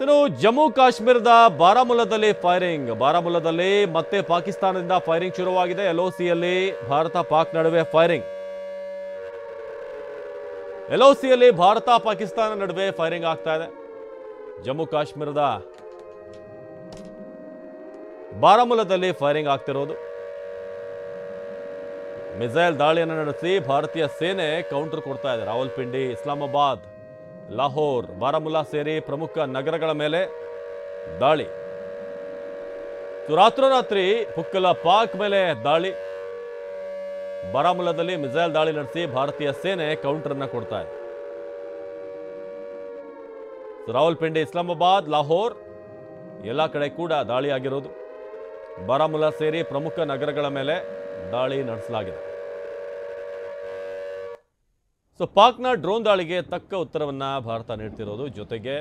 ಇನ್ನು ಜಮ್ಮು ಕಾಶ್ಮೀರದ ಬಾರಾಮುಲ್ಲಾದಲ್ಲಿ ಬಾರಾಮುಲ್ಲಾದಲ್ಲಿ ಮತ್ತೆ ಪಾಕಿಸ್ತಾನದಿಂದ ಫೈರಿಂಗ್ ಶುರುವಾಗಿದೆ. LOCಯಲ್ಲಿ ಭಾರತ ಪಾಕ್ ನಡುವೆ ಫೈರಿಂಗ್. LOCಯಲ್ಲಿ ಭಾರತ ಪಾಕಿಸ್ತಾನ ನಡುವೆ ಫೈರಿಂಗ್ ಆಗ್ತಾ ಇದೆ. ಜಮ್ಮು ಕಾಶ್ಮೀರದ ಬಾರಾಮುಲ್ಲಾದಲ್ಲಿ ಫೈರಿಂಗ್ ಆಗ್ತಿರೋದು. ಮಿಸೈಲ್ ದಾಳಿಯನ್ನು ನಡೆಸಿ ಭಾರತೀಯ ಸೇನೆ ಕೌಂಟರ್ ಕೊಡ್ತಾ ಇದೆ. ರಾವಲ್ಪಿಂಡಿ, ಇಸ್ಲಾಮಾಬಾದ್, ಲಾಹೋರ್, ಬಾರಾಮುಲ್ಲಾ ಸೇರಿ ಪ್ರಮುಖ ನಗರಗಳ ಮೇಲೆ ದಾಳಿ. ರಾತ್ರೋರಾತ್ರಿ ಪುಕ್ಕಲ ಪಾಕ್ ಮೇಲೆ ದಾಳಿ. ಬಾರಾಮುಲ್ಲಾದಲ್ಲಿ ಮಿಸೈಲ್ ದಾಳಿ ನಡೆಸಿ ಭಾರತೀಯ ಸೇನೆ ಕೌಂಟರ್ ಅನ್ನ ಕೊಡ್ತಾ ಇದೆ. ರಾವಲ್ಪಿಂಡಿ, ಇಸ್ಲಾಮಾಬಾದ್, ಲಾಹೋರ್ ಎಲ್ಲ ಕಡೆ ಕೂಡ ದಾಳಿ ಆಗಿರೋದು. ಬಾರಾಮುಲ್ಲಾ ಸೇರಿ ಪ್ರಮುಖ ನಗರಗಳ ಮೇಲೆ ದಾಳಿ ನಡೆಸಲಾಗಿದೆ. ಪಾಕ್ನ ಡ್ರೋನ್ ದಾಳಿಗೆ ತಕ್ಕ ಉತ್ತರವನ್ನ ಭಾರತ ನೀಡ್ತಿರೋದು. ಜೊತೆಗೆ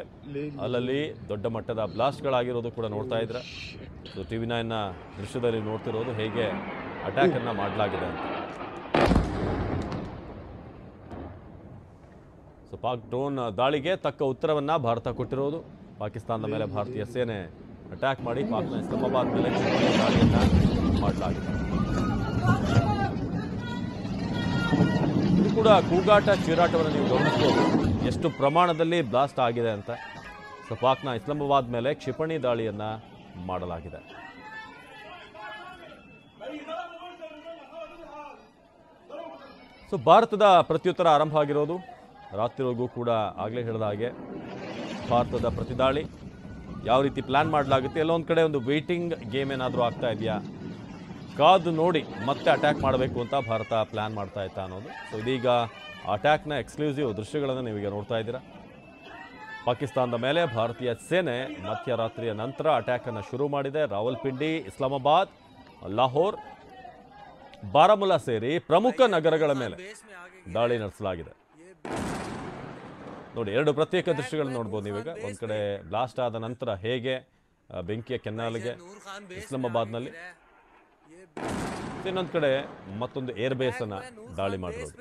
ಅಲ್ಲಲ್ಲಿ ದೊಡ್ಡ ಮಟ್ಟದ ಬ್ಲಾಸ್ಟ್ಗಳಾಗಿರೋದು ಕೂಡ ನೋಡ್ತಾ ಇದ್ರೆ. TV9 ದೃಶ್ಯದಲ್ಲಿ ನೋಡ್ತಿರೋದು ಹೇಗೆ ಅಟ್ಯಾಕ್ ಅನ್ನ ಮಾಡಲಾಗಿದೆ ಅಂತ. ಪಾಕ್ ಡ್ರೋನ್ ದಾಳಿಗೆ ತಕ್ಕ ಉತ್ತರವನ್ನ ಭಾರತ ಕೊಟ್ಟಿರೋದು. ಪಾಕಿಸ್ತಾನದ ಮೇಲೆ ಭಾರತೀಯ ಸೇನೆ ಅಟ್ಯಾಕ್ ಮಾಡಿ ಪಾಕ್ನ ಇಸ್ಲಾಮಾಬಾದ್ ಮೇಲೆ ದಾಳಿಯನ್ನ ಮಾಡಲಾಗಿದೆ. ಇದು ಕೂಡ ಕೂಗಾಟ, ಚೀರಾಟವನ್ನು ನೀವು ಗಮನಿಸಬಹುದು, ಎಷ್ಟು ಪ್ರಮಾಣದಲ್ಲಿ ಬ್ಲಾಸ್ಟ್ ಆಗಿದೆ ಅಂತ. ಪಾಕ್ನ ಇಸ್ಲಾಮಾಬಾದ್ ಮೇಲೆ ಕ್ಷಿಪಣಿ ದಾಳಿಯನ್ನ ಮಾಡಲಾಗಿದೆ. ಭಾರತದ ಪ್ರತ್ಯುತ್ತರ ಆರಂಭ ಆಗಿರೋದು. ರಾತ್ರಿವರೆಗೂ ಕೂಡ ಆಗಲೇ ಹೇಳಿದ ಹಾಗೆ ಭಾರತದ ಪ್ರತಿದಾಳಿ ಯಾವ ರೀತಿ ಪ್ಲಾನ್ ಮಾಡಲಾಗುತ್ತೆ, ಎಲ್ಲೊಂದು ಕಡೆ ಒಂದು ವೇಟಿಂಗ್ ಗೇಮ್ ಏನಾದರೂ ಆಗ್ತಾ ಇದೆಯಾ, ಕಾದು ನೋಡಿ ಮತ್ತೆ ಅಟ್ಯಾಕ್ ಮಾಡಬೇಕು ಅಂತ ಭಾರತ ಪ್ಲಾನ್ ಮಾಡ್ತಾ ಇತ್ತಾ ಅನ್ನೋದು. ಇದೀಗ ಅಟ್ಯಾಕ್ನ ಎಕ್ಸ್ಕ್ಲೂಸಿವ್ ದೃಶ್ಯಗಳನ್ನು ನೀವೀಗ ನೋಡ್ತಾ ಇದ್ದೀರಾ. ಪಾಕಿಸ್ತಾನದ ಮೇಲೆ ಭಾರತೀಯ ಸೇನೆ ಮಧ್ಯರಾತ್ರಿಯ ನಂತರ ಅಟ್ಯಾಕನ್ನು ಶುರು ಮಾಡಿದೆ. ರಾವಲ್ಪಿಂಡಿ, ಇಸ್ಲಾಮಾಬಾದ್, ಲಾಹೋರ್, ಬಾರಾಮುಲ್ಲಾ ಸೇರಿ ಪ್ರಮುಖ ನಗರಗಳ ಮೇಲೆ ದಾಳಿ ನಡೆಸಲಾಗಿದೆ. ನೋಡಿ, ಎರಡು ಪ್ರತ್ಯೇಕ ದೃಶ್ಯಗಳನ್ನು ನೋಡ್ಬೋದು ನೀವೀಗ. ಒಂದು ಕಡೆ ಬ್ಲಾಸ್ಟ್ ಆದ ನಂತರ ಹೇಗೆ ಬೆಂಕಿಯ ಕೆನ್ನಾಲಿಗೆ ಇಸ್ಲಾಮಾಬಾದ್ನಲ್ಲಿ, ಇನ್ನೊಂದು ಕಡೆ ಮತ್ತೊಂದು ಏರ್ ಬೇಸ್ ಅನ್ನ ದಾಳಿ ಮಾಡಿರೋದು.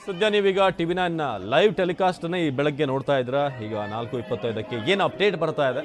ಸದ್ಯ ನೀವೀಗ TV9 ಲೈವ್ ಟೆಲಿಕಾಸ್ಟ್ ಅನ್ನ ಈ ಬೆಳಗ್ಗೆ ನೋಡ್ತಾ ಇದ್ರ. ಈಗ 4:25ಕ್ಕೆ ಏನು ಅಪ್ಡೇಟ್ ಬರ್ತಾ ಇದೆ